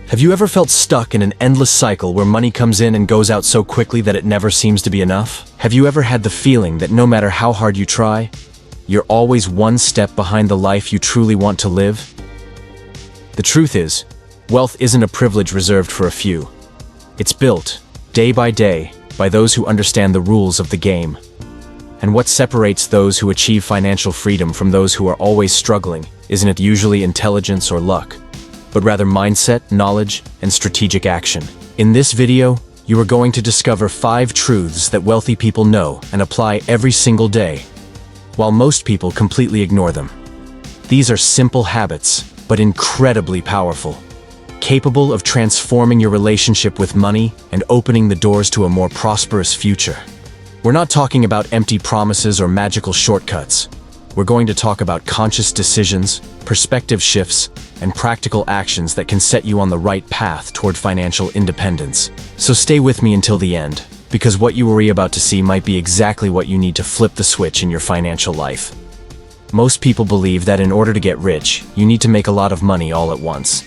Have you ever felt stuck in an endless cycle where money comes in and goes out so quickly that it never seems to be enough? Have you ever had the feeling that no matter how hard you try, you're always one step behind the life you truly want to live? The truth is, wealth isn't a privilege reserved for a few. It's built, day by day, by those who understand the rules of the game. And what separates those who achieve financial freedom from those who are always struggling isn't it usually intelligence or luck, but rather mindset, knowledge, and strategic action. In this video, you are going to discover 5 truths that wealthy people know and apply every single day, while most people completely ignore them. These are simple habits, but incredibly powerful, capable of transforming your relationship with money and opening the doors to a more prosperous future. We're not talking about empty promises or magical shortcuts. We're going to talk about conscious decisions, perspective shifts, and practical actions that can set you on the right path toward financial independence. So stay with me until the end, because what you are about to see might be exactly what you need to flip the switch in your financial life. Most people believe that in order to get rich, you need to make a lot of money all at once.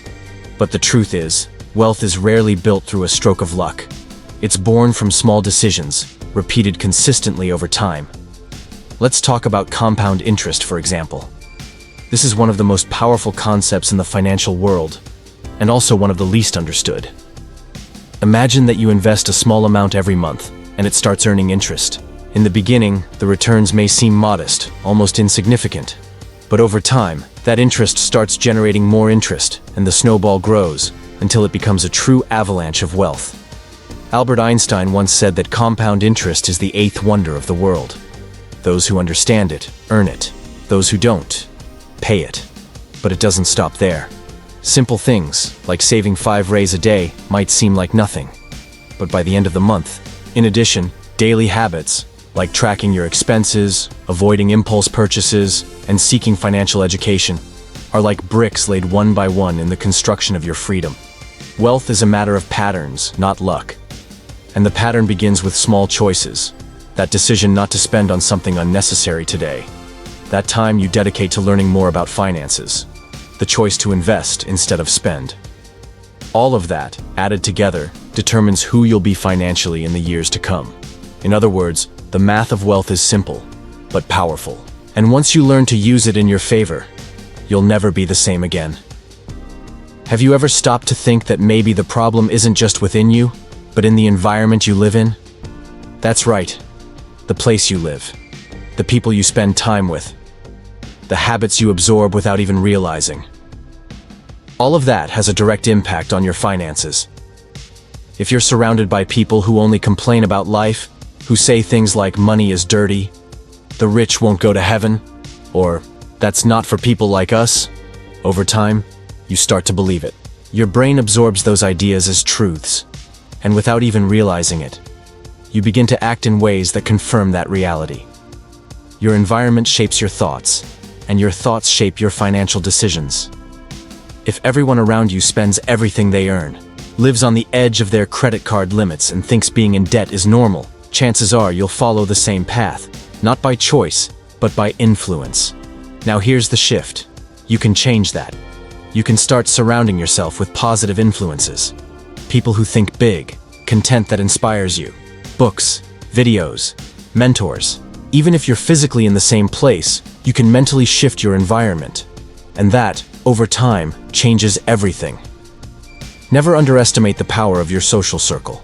But the truth is, wealth is rarely built through a stroke of luck. It's born from small decisions, repeated consistently over time. Let's talk about compound interest, for example. This is one of the most powerful concepts in the financial world, and also one of the least understood. Imagine that you invest a small amount every month, and it starts earning interest. In the beginning, the returns may seem modest, almost insignificant. But over time, that interest starts generating more interest, and the snowball grows until it becomes a true avalanche of wealth. Albert Einstein once said that compound interest is the 8th wonder of the world. Those who understand it, earn it. Those who don't, pay it. But it doesn't stop there. Simple things, like saving 5 rays a day, might seem like nothing. But by the end of the month, in addition, daily habits, like tracking your expenses, avoiding impulse purchases, and seeking financial education, are like bricks laid one by one in the construction of your freedom. Wealth is a matter of patterns, not luck. And the pattern begins with small choices. That decision not to spend on something unnecessary today. That time you dedicate to learning more about finances. The choice to invest instead of spend. All of that, added together, determines who you'll be financially in the years to come. In other words, the math of wealth is simple, but powerful. And once you learn to use it in your favor, you'll never be the same again. Have you ever stopped to think that maybe the problem isn't just within you, but in the environment you live in? That's right. The place you live. The people you spend time with. The habits you absorb without even realizing. All of that has a direct impact on your finances. If you're surrounded by people who only complain about life, who say things like money is dirty, the rich won't go to heaven, or that's not for people like us, over time, you start to believe it. Your brain absorbs those ideas as truths, and without even realizing it, you begin to act in ways that confirm that reality. Your environment shapes your thoughts, and your thoughts shape your financial decisions. If everyone around you spends everything they earn, lives on the edge of their credit card limits, and thinks being in debt is normal, chances are you'll follow the same path, not by choice, but by influence. Now here's the shift. You can change that. You can start surrounding yourself with positive influences. People who think big, content that inspires you. Books, videos, mentors. Even if you're physically in the same place, you can mentally shift your environment. And that, over time, changes everything. Never underestimate the power of your social circle.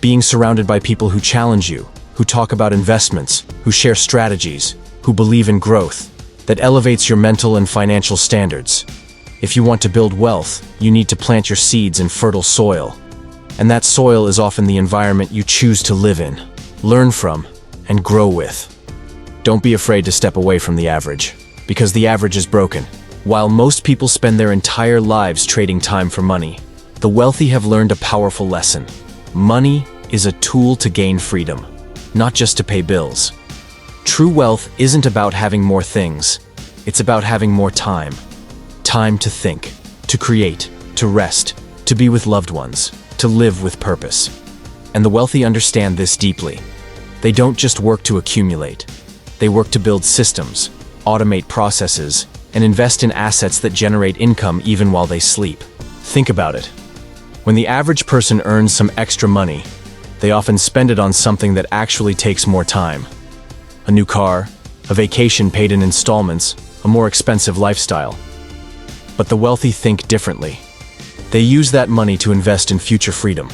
Being surrounded by people who challenge you, who talk about investments, who share strategies, who believe in growth, that elevates your mental and financial standards. If you want to build wealth, you need to plant your seeds in fertile soil. And that soil is often the environment you choose to live in, learn from, and grow with. Don't be afraid to step away from the average, because the average is broken. While most people spend their entire lives trading time for money, the wealthy have learned a powerful lesson. Money is a tool to gain freedom, not just to pay bills. True wealth isn't about having more things. It's about having more time. Time to think, to create, to rest, to be with loved ones, to live with purpose. And the wealthy understand this deeply. They don't just work to accumulate. They work to build systems, automate processes, and invest in assets that generate income even while they sleep. Think about it. When the average person earns some extra money, they often spend it on something that actually takes more time. A new car, a vacation paid in installments, a more expensive lifestyle. But the wealthy think differently. They use that money to invest in future freedom.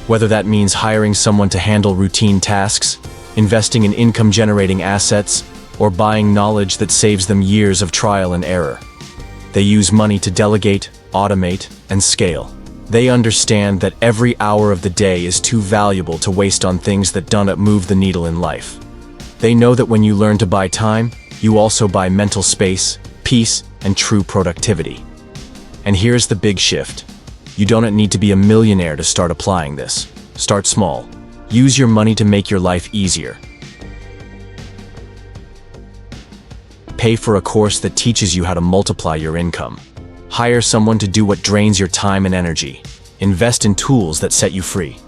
Whether that means hiring someone to handle routine tasks, investing in income-generating assets, or buying knowledge that saves them years of trial and error. They use money to delegate, automate, and scale. They understand that every hour of the day is too valuable to waste on things that don't move the needle in life. They know that when you learn to buy time, you also buy mental space, peace, and true productivity. And here's the big shift. You don't need to be a millionaire to start applying this. Start small. Use your money to make your life easier. Pay for a course that teaches you how to multiply your income. Hire someone to do what drains your time and energy. Invest in tools that set you free.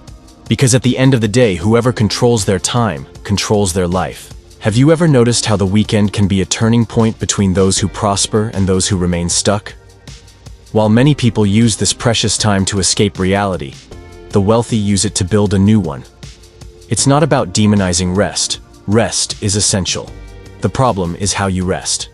Because at the end of the day, whoever controls their time controls their life. Have you ever noticed how the weekend can be a turning point between those who prosper and those who remain stuck? While many people use this precious time to escape reality, the wealthy use it to build a new one. It's not about demonizing rest. Rest is essential. The problem is how you rest.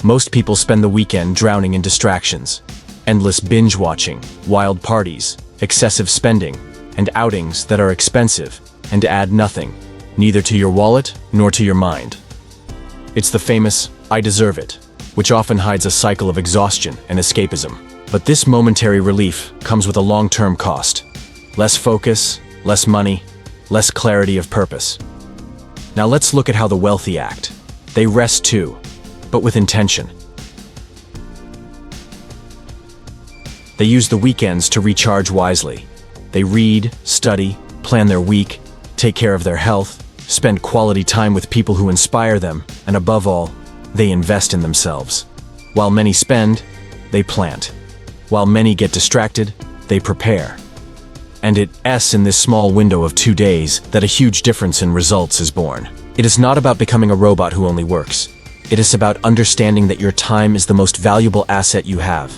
Most people spend the weekend drowning in distractions. Endless binge-watching, wild parties, excessive spending, and outings that are expensive and add nothing, neither to your wallet nor to your mind. It's the famous, "I deserve it," which often hides a cycle of exhaustion and escapism. But this momentary relief comes with a long-term cost. Less focus, less money, less clarity of purpose. Now let's look at how the wealthy act. They rest too, but with intention. They use the weekends to recharge wisely. They read, study, plan their week, take care of their health, spend quality time with people who inspire them, and above all, they invest in themselves. While many spend, they plant. While many get distracted, they prepare. And it's in this small window of 2 days that a huge difference in results is born. It is not about becoming a robot who only works. It is about understanding that your time is the most valuable asset you have.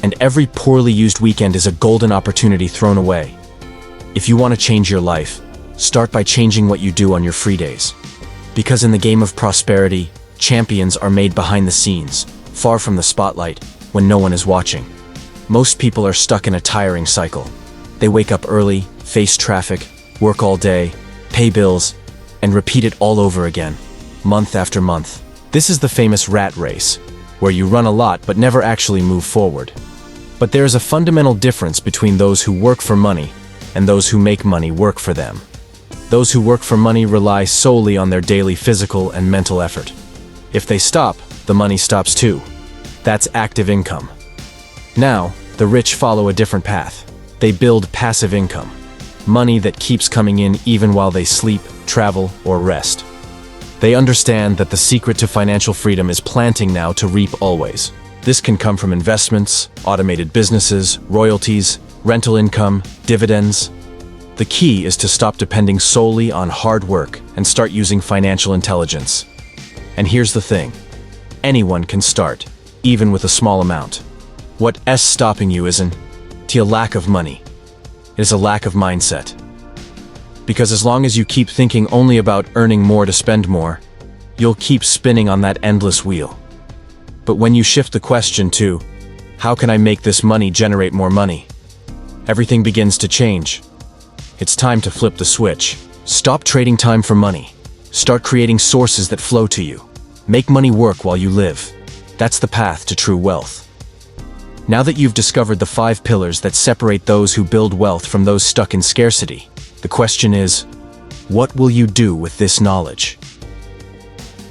And every poorly used weekend is a golden opportunity thrown away. If you want to change your life, start by changing what you do on your free days. Because in the game of prosperity, champions are made behind the scenes, far from the spotlight, when no one is watching. Most people are stuck in a tiring cycle. They wake up early, face traffic, work all day, pay bills, and repeat it all over again, month after month. This is the famous rat race, where you run a lot but never actually move forward. But there is a fundamental difference between those who work for money and those who make money work for them. Those who work for money rely solely on their daily physical and mental effort. If they stop, the money stops too. That's active income. Now, the rich follow a different path. They build passive income, money that keeps coming in even while they sleep, travel, or rest. They understand that the secret to financial freedom is planting now to reap always. This can come from investments, automated businesses, royalties, rental income, dividends. The key is to stop depending solely on hard work and start using financial intelligence. And here's the thing. Anyone can start, even with a small amount. What's stopping you isn't a lack of money. It is a lack of mindset. Because as long as you keep thinking only about earning more to spend more, you'll keep spinning on that endless wheel. But when you shift the question to, how can I make this money generate more money? Everything begins to change. It's time to flip the switch. Stop trading time for money. Start creating sources that flow to you. Make money work while you live. That's the path to true wealth. Now that you've discovered the 5 pillars that separate those who build wealth from those stuck in scarcity, the question is, what will you do with this knowledge?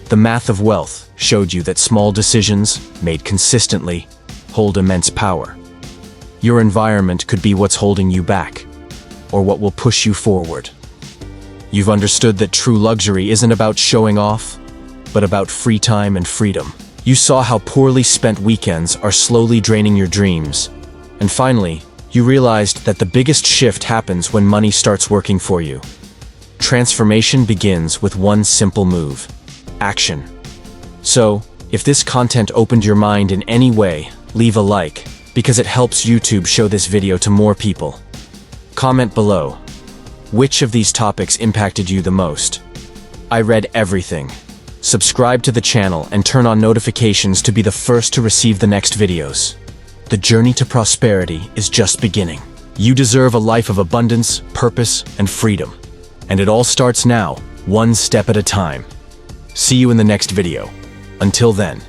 The math of wealth showed you that small decisions, made consistently, hold immense power. Your environment could be what's holding you back, or what will push you forward. You've understood that true luxury isn't about showing off, but about free time and freedom. You saw how poorly spent weekends are slowly draining your dreams. And finally, you realized that the biggest shift happens when money starts working for you. Transformation begins with one simple move: action. So, if this content opened your mind in any way, leave a like, because it helps YouTube show this video to more people. Comment below. Which of these topics impacted you the most? I read everything. Subscribe to the channel and turn on notifications to be the first to receive the next videos. The journey to prosperity is just beginning. You deserve a life of abundance, purpose, and freedom. And it all starts now, one step at a time. See you in the next video. Until then.